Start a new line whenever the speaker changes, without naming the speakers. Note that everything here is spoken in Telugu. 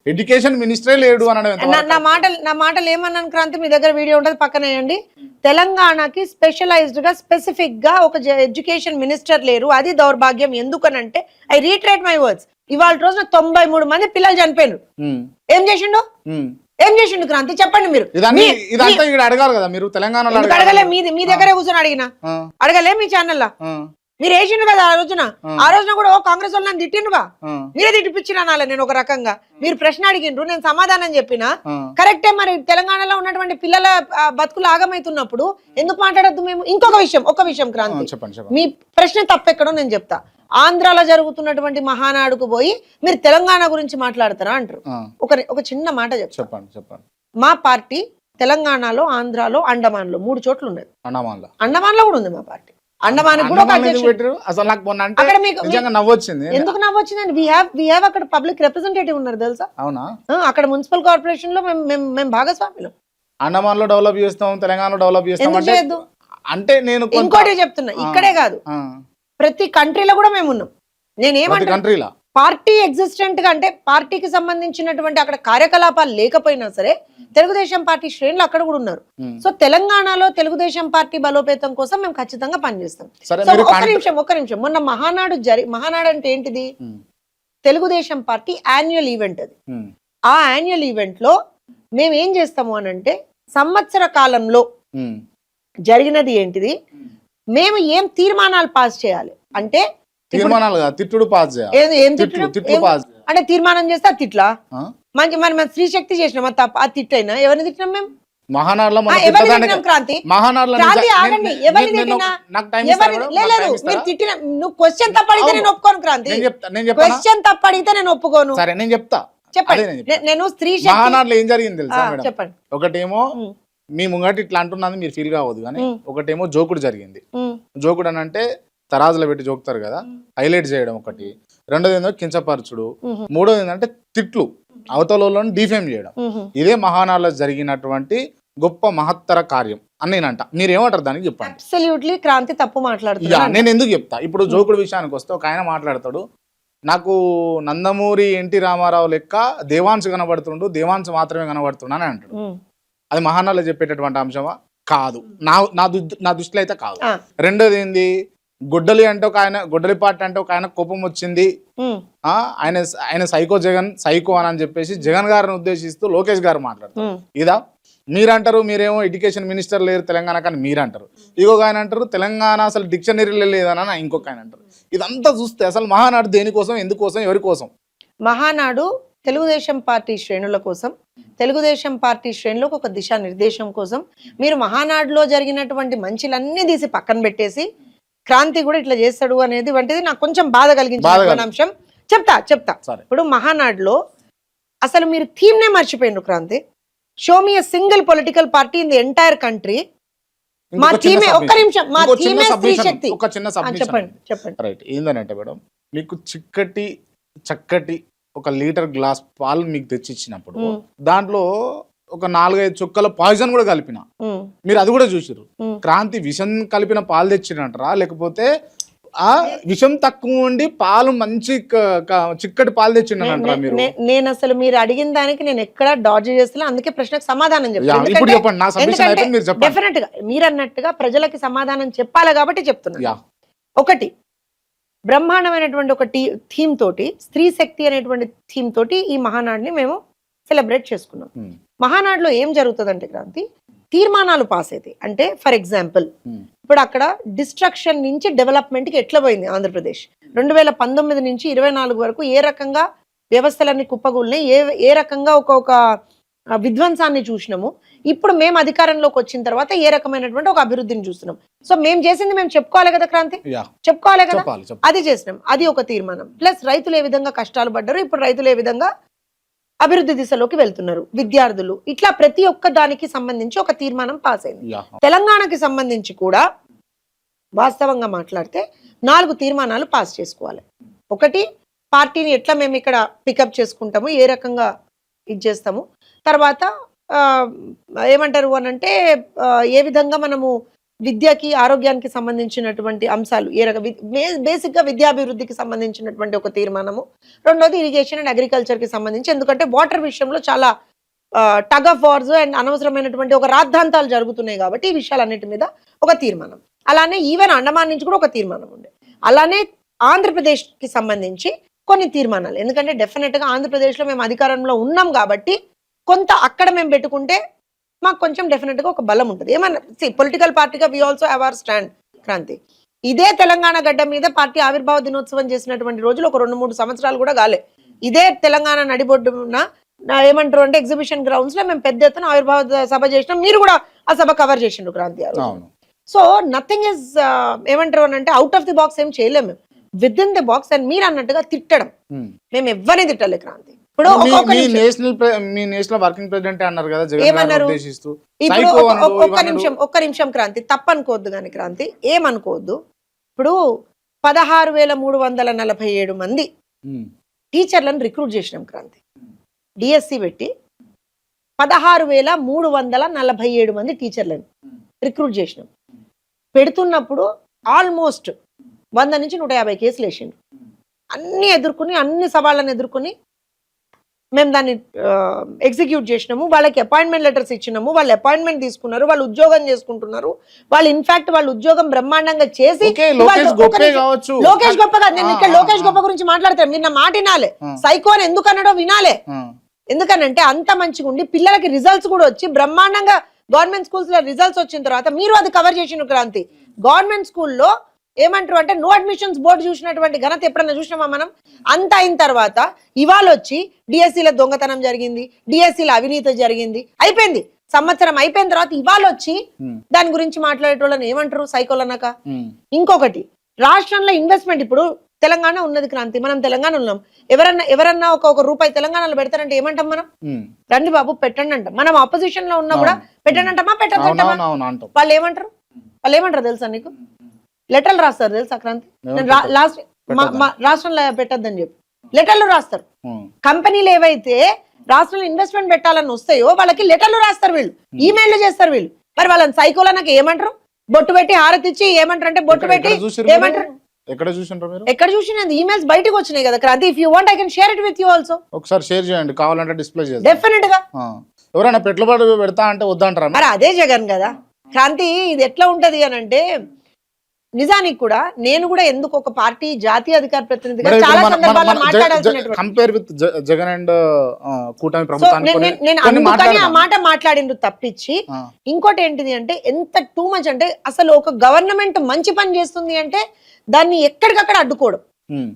ఎడ్యుకేషన్ మినిస్టరే లేడు అనడం
నా మాటలు ఏమన్నాను క్రాంతి, మీ దగ్గర వీడియో ఉంటుంది పక్కనేయండి. తెలంగాణకి స్పెషలైజ్డ్ గా స్పెసిఫిక్ గా ఒక ఎడ్యుకేషన్ మినిస్టర్ లేరు, అది దౌర్భాగ్యం. ఎందుకనంటే ఐ రీట్రేట్ మై వర్డ్స్. ఇవాళ రోజున 93 మంది పిల్లలు చనిపోయారు. ఏం చేసిండు క్రాంతి చెప్పండి మీరు.
అడగాలి కదా మీరు, తెలంగాణలో
అడగలే, మీ దగ్గరే కూర్చొని అడిగినా అడగలే మీ ఛానల్లో. మీరు వేసిండు కదా ఆ రోజున కూడా కాంగ్రెస్ వాళ్ళు నన్ను తిట్టిండుగా, మీరే తిట్టిపించినాలే. నేను ఒక రకంగా మీరు ప్రశ్న అడిగిండ్రు, నేను సమాధానం చెప్పినా కరెక్టే. మరి తెలంగాణలో ఉన్నటువంటి పిల్లల బతుకులు ఆగమైతున్నప్పుడు ఎందుకు మాట్లాడద్దు మేము? ఒక విషయం క్రాంతి, మీ ప్రశ్న తప్పెక్కడో నేను చెప్తా. ఆంధ్రాలో జరుగుతున్నటువంటి మహానాడుకు పోయి మీరు తెలంగాణ గురించి మాట్లాడతారా అంటారు. ఒక చిన్న మాట చెప్పండి. మా పార్టీ తెలంగాణలో, ఆంధ్రాలో, అండమాన్ లో 3 చోట్ల ఉన్నది. అండమాన్ లో కూడా ఉంది మా పార్టీ. అండమాన్ కూడా ఎందుకు నవ్వొచ్చిందండి? వి హావ్ అక్కడ పబ్లిక్ రిప్రజెంటేటివ్ ఉన్నారు తెలుసా?
అవునా?
అక్కడ మున్సిపల్ కార్పొరేషన్ లో మేము భాగస్వాములు.
అండమాన్ లో డెవలప్ చేస్తాం, తెలంగాణలో డెవలప్ చేస్తాం అంటే నేను
ఇంకోటి చెప్తున్నా, ఇక్కడే కాదు ప్రతి కంట్రీలో కూడా మేము ఉన్నాం. నేనేమంటా, పార్టీ ఎగ్జిస్టెంట్ గా అంటే పార్టీకి సంబంధించినటువంటి అక్కడ కార్యకలాపాలు లేకపోయినా సరే తెలుగుదేశం పార్టీ శ్రేణులు అక్కడ కూడా ఉన్నారు. సో తెలంగాణలో తెలుగుదేశం పార్టీ బలోపేతం కోసం మేము ఖచ్చితంగా పనిచేస్తాం. ఒక్క నిమిషం మొన్న మహానాడు అంటే ఏంటిది? తెలుగుదేశం పార్టీ యాన్యువల్ ఈవెంట్ అది. ఆ యాన్యువల్ ఈవెంట్ లో మేము ఏం చేస్తాము అనంటే, సంవత్సర కాలంలో జరిగినది ఏంటిది, మేము ఏం తీర్మానాలు పాస్ చేయాలి అంటే, అంటే తీర్మానం చేస్తే తిట్లా మంచి మరి స్త్రీ శక్తి చేసినాం, ఆ తిట్టైనా ఎవరిని తిట్టినాం మేము? నువ్వు క్వశ్చన్ తప్పడితే నేను ఒప్పుకోను క్రాంతి. క్వశ్చన్ తప్పడితే నేను ఒప్పుకోను.
సరే నేను చెప్తా.
చెప్పండి. నేను స్త్రీ
మహానాడులో ఏం జరిగింది తెలుసా?
చెప్పండి.
ఒకటేమో మీ ముంగటి ఇట్లా అంటున్నది మీరు ఫీల్ కావద్దు కానీ, ఒకటేమో జోకుడు జరిగింది. జోకుడు అని అంటే తరాజులో పెట్టి జోకుతారు కదా, హైలైట్ చేయడం ఒకటి. రెండోది ఏంటంటే కించపరచుడు. మూడోది ఏంటంటే తిట్లు, అవతలని డిఫేమ్ చేయడం. ఇదే మహానాడులో జరిగినటువంటి గొప్ప మహత్తర కార్యం అని నేనంట. మీరేమంటారు దానికి చెప్పండి.
అబ్సల్యూట్లీ క్రాంతి తప్పు మాట్లాడుతున్నా.
నేను ఎందుకు చెప్తా, ఇప్పుడు జోకుడు విషయానికి వస్తే ఒక ఆయన మాట్లాడతాడు, నాకు నందమూరి ఎన్టీ రామారావు లెక్క దేవాంశ్ కనబడుతుండు, దేవాంశ్ మాత్రమే కనబడుతున్నా అని అంటాడు. అది మహానాడులో చెప్పేటటువంటి అంశమా? కాదు, నా దృష్టిలో అయితే కాదు. రెండోది ఏంది, గొడ్డలి అంటే ఒక ఆయన, గొడ్డలి పార్టీ అంటే ఒక ఆయన కోపం వచ్చింది, ఆయన సైకో అని చెప్పేసి జగన్ గారిని ఉద్దేశిస్తూ లోకేష్ గారు మాట్లాడతారు. ఇదా మీరంటారు? మీరేమో ఎడ్యుకేషన్ మినిస్టర్ లేరు తెలంగాణ కానీ మీరంటారు. ఇంకొక ఆయన అంటారు తెలంగాణ అసలు డిక్షనరీలో లేదని ఇంకొక ఆయన అంటారు. ఇదంతా చూస్తే అసలు మహానాడు దేనికోసం, ఎందుకోసం, ఎవరి కోసం?
మహానాడు తెలుగుదేశం పార్టీ శ్రేణుల కోసం, తెలుగుదేశం పార్టీ శ్రేణులకు ఒక దిశానిర్దేశం కోసం. మీరు మహానాడులో జరిగినటువంటి మంచిలన్నీ తీసి పక్కన పెట్టేసి క్రాంతి కూడా ఇట్లా చేస్తాడు అనేది వంటిది నాకు కొంచెం బాధ కలిగించిన అంశం. చెప్తా. ఇప్పుడు మహానాడులో అసలు మీరు థీమ్ నే మర్చిపోయినారు Kranti. Show me a single political party in the entire country. మా థీమే, ఒక్క నిమిషం, మా థీమే స్త్రీ శక్తి.
ఒక చిన్న
చెప్పండి.
రైట్, ఏందనంటే మేడం, మీకు చక్కటి ఒక లీటర్ గ్లాస్ పాలు మీకు తెచ్చిచ్చినప్పుడు దాంట్లో ఒక 4-5 చుక్కల పాయిజన్ కూడా కలిపిన, మీరు అది కూడా చూసారు. క్రాంతి విషం కలిపిన పాలు తెచ్చినట్రా, లేకపోతే ఆ విషం తక్కువ ఉండి పాలు మంచి చిక్కటి పాలు తెచ్చిండంటారా మీరు?
నేను అసలు మీరు అడిగిన దానికి నేను ఎక్కడ డాడ్జ్ చేస్తున్నా, అందుకే ప్రశ్నకు సమాధానం
చెప్తాను.
డెఫినెట్ గా మీరు అన్నట్టుగా ప్రజలకి సమాధానం చెప్పాలి కాబట్టి చెప్తున్నా. ఒకటి, బ్రహ్మాండమైనటువంటి ఒక థీమ్ తోటి, స్త్రీ శక్తి అనేటువంటి థీమ్ తోటి ఈ మహానాడుని మేము సెలబ్రేట్ చేసుకున్నాం. మహానాడులో ఏం జరుగుతుందంటే క్రాంతి, తీర్మానాలు పాస్ అవుతాయి. అంటే ఫర్ ఎగ్జాంపుల్ ఇప్పుడు అక్కడ డిస్ట్రక్షన్ నుంచి డెవలప్మెంట్ కి ఎట్లా పోయింది ఆంధ్రప్రదేశ్ 2019 నుంచి 24 వరకు ఏ రకంగా వ్యవస్థలన్నీ కుప్పగూలినాయి, ఏ రకంగా ఒక విధ్వంసాన్ని చూసినాము. ఇప్పుడు మేము అధికారంలోకి వచ్చిన తర్వాత ఏ రకమైనటువంటి ఒక అభివృద్ధిని చూస్తున్నాం. సో మేము చేసింది మేము చెప్పుకోవాలి కదా క్రాంతి, చెప్పుకోవాలి కదా, అది చేసినాం. అది ఒక తీర్మానం. ప్లస్ రైతులు ఏ విధంగా కష్టాలు పడ్డారు, ఇప్పుడు రైతులు ఏ విధంగా అభివృద్ధి దిశలోకి వెళ్తున్నారు, విద్యార్థులు, ఇట్లా ప్రతి ఒక్క దానికి సంబంధించి ఒక తీర్మానం పాస్ అయింది. తెలంగాణకి సంబంధించి కూడా వాస్తవంగా మాట్లాడితే 4 తీర్మానాలు పాస్ చేసుకోవాలి. ఒకటి, పార్టీని ఎట్లా మేము ఇక్కడ పికప్ చేసుకుంటాము, ఏ రకంగా ఇది చేస్తాము. తర్వాత ఏమంటారు అనంటే ఏ విధంగా మనము విద్యకి ఆరోగ్యానికి సంబంధించినటువంటి అంశాలు ఏ రక బేసిక్ గా విద్యాభివృద్ధికి సంబంధించినటువంటి ఒక తీర్మానము. రెండోది ఇరిగేషన్ అండ్ అగ్రికల్చర్ కి సంబంధించి, ఎందుకంటే వాటర్ విషయంలో చాలా టగ్ ఆఫ్ వార్స్ అండ్ అనవసరమైనటువంటి ఒక రాద్ధాంతాలు జరుగుతున్నాయి కాబట్టి ఈ విషయాలన్నిటి మీద ఒక తీర్మానం. అలానే ఈవెన్ అండమాన్ నుంచి కూడా ఒక తీర్మానం ఉండే. అలానే ఆంధ్రప్రదేశ్ కి సంబంధించి కొన్ని తీర్మానాలు, ఎందుకంటే డెఫినెట్ గా ఆంధ్రప్రదేశ్ లో మేము అధికారంలో ఉన్నాం కాబట్టి కొంత అక్కడ మేము పెట్టుకుంటే మాకు కొంచెం డెఫినెట్ గా ఒక బలం ఉంటుంది. ఏమన్నా పొలిటికల్ పార్టీగా we also have our stand. Kranti, ఇదే తెలంగాణ గడ్డ మీద పార్టీ ఆవిర్భావ దినోత్సవం చేసినటువంటి రోజులు ఒక 2-3 సంవత్సరాలు కూడా కాలే. ఇదే తెలంగాణ నడిబొడ్డున ఏమంటారు అంటే ఎగ్జిబిషన్ గ్రౌండ్స్ లో మేము పెద్ద ఎత్తున ఆవిర్భావ సభ చేసినాం. మీరు కూడా ఆ సభ కవర్ చేసిండ్రు క్రాంతి గారు. సో నథింగ్ ఇస్ ఏమంటారు అని అంటే అవుట్ ఆఫ్ ది బాక్స్ ఏం చేయలేము మేము, with in the box. And మీరు అన్నట్టుగా తిట్టడం, మేము ఎవరిని తిట్టలే క్రాంతి. ఇప్పుడు
మీ నేషనల్ వర్కింగ్ ప్రెసిడెంట్ అన్నారు కదా,
ఏమన్నారు?
ఉద్దేశిస్తూ
ఇప్పుడు ఒక్క నిమిషం క్రాంతి, తప్పనుకోవద్దు కానీ క్రాంతి, ఏమనుకోవద్దు. ఇప్పుడు 16,347 మంది టీచర్లను రిక్రూట్ చేసినాం క్రాంతి. డిఎస్సి పెట్టి 16,347 మంది టీచర్లను రిక్రూట్ చేసినాం. పెడుతున్నప్పుడు ఆల్మోస్ట్ 100 నుంచి 150 కేసులు వేసిండ్రు. అన్ని ఎదుర్కొని, అన్ని సవాళ్ళను ఎదుర్కొని మేము దాన్ని ఎగ్జిక్యూట్ చేసినాము. వాళ్ళకి అపాయింట్మెంట్ లెటర్స్ ఇచ్చినాము, వాళ్ళు అపాయింట్మెంట్ తీసుకున్నారు, వాళ్ళు ఉద్యోగం చేసుకుంటున్నారు. వాళ్ళు ఇన్ఫాక్ట్ వాళ్ళు ఉద్యోగం బ్రహ్మాండంగా చేసి, లోకేష్ గొప్ప కాదు, నేను ఇక్కడ లోకేష్ గొప్ప గురించి మాట్లాడతాను, మీరు నా మాట వినాలే. సైకో అని ఎందుకు అన్నాడో వినాలే. ఎందుకనంటే అంత మంచిగా ఉండి పిల్లలకి రిజల్ట్స్ కూడా వచ్చి బ్రహ్మాండంగా గవర్నమెంట్ స్కూల్స్ లో రిజల్ట్స్ వచ్చిన తర్వాత మీరు అది కవర్ చేసిన క్రాంతి. గవర్నమెంట్ స్కూల్లో ఏమంటారు అంటే నో అడ్మిషన్స్ బోర్డు చూసినటువంటి ఘనత ఎప్పుడన్నా చూసినామా మనం? అంత అయిన తర్వాత ఇవాళ వచ్చి డిఎస్సీల దొంగతనం జరిగింది, డిఎస్సీల అవినీతి జరిగింది, అయిపోయింది. సంవత్సరం అయిపోయిన తర్వాత ఇవాళ వచ్చి దాని గురించి మాట్లాడేటోళ్ళని ఏమంటారు? సైకోలన్నాక. ఇంకొకటి, రాష్ట్రంలో ఇన్వెస్ట్మెంట్, ఇప్పుడు తెలంగాణ ఉన్నది క్రాంతి, మనం తెలంగాణ ఉన్నాం. ఎవరన్నా ఒక రూపాయి తెలంగాణలో పెడతారంటే ఏమంటాం మనం? రండి బాబు పెట్టండి అంటాం. మనం ఆపోజిషన్ లో ఉన్నా కూడా పెట్టండి అంటామా, పెట్టద్దంటామా? వాళ్ళు ఏమంటారు తెలుసా నీకు? లెటర్లు రాస్తారు తెలుసా క్రాంతి? రాష్ట్రంలో పెట్టద్దని చెప్పి లెటర్లు రాస్తారు. కంపెనీలు ఏవైతే రాష్ట్రంలో ఇన్వెస్ట్మెంట్ పెట్టాలని వస్తాయో వాళ్ళకి లెటర్లు రాస్తారు వీళ్ళు, ఈమెయిల్ చేస్తారు వీళ్ళు. మరి వాళ్ళని సైకోలో నాకు ఏమంటారు? బొట్టు పెట్టి హారతిచ్చి ఏమంటారు అంటే బొట్టు పెట్టి ఏమంటారు? ఎక్కడ చూసినది ఈమెయిల్స్ బయటకు వచ్చినాయి కదా Kranti. If you want I can share it with you also.
ఒకసారి షేర్ చేయండి, కావాలంటే డిస్ప్లే చేయండి.
డెఫినెట్ గా.
ఎవరైనా పెట్టుబడి పెడతా అంటే వద్దంటారా?
మరి అదే జగన్ కదా క్రాంతి. ఇది ఎట్లా ఉంటది అని అంటే, నిజానికి కూడా నేను కూడా ఎందుకు ఒక పార్టీ జాతీయ అధికార ప్రతినిధిగా చాలా సందర్భాల్లో మాట్లాడాల్సినటువంటి
కంపేర్ విత్ జగన్ అండ్ కూటమి ప్రభుత్వాన్ని
నేను అందుకని ఆ మాట మాట్లాడిండు తప్పించి, ఇంకోటి ఏంటిది అంటే ఎంత టూ మచ్ అంటే అసలు ఒక గవర్నమెంట్ మంచి పని చేస్తుంది అంటే దాన్ని ఎక్కడికక్కడ అడ్డుకోవడం.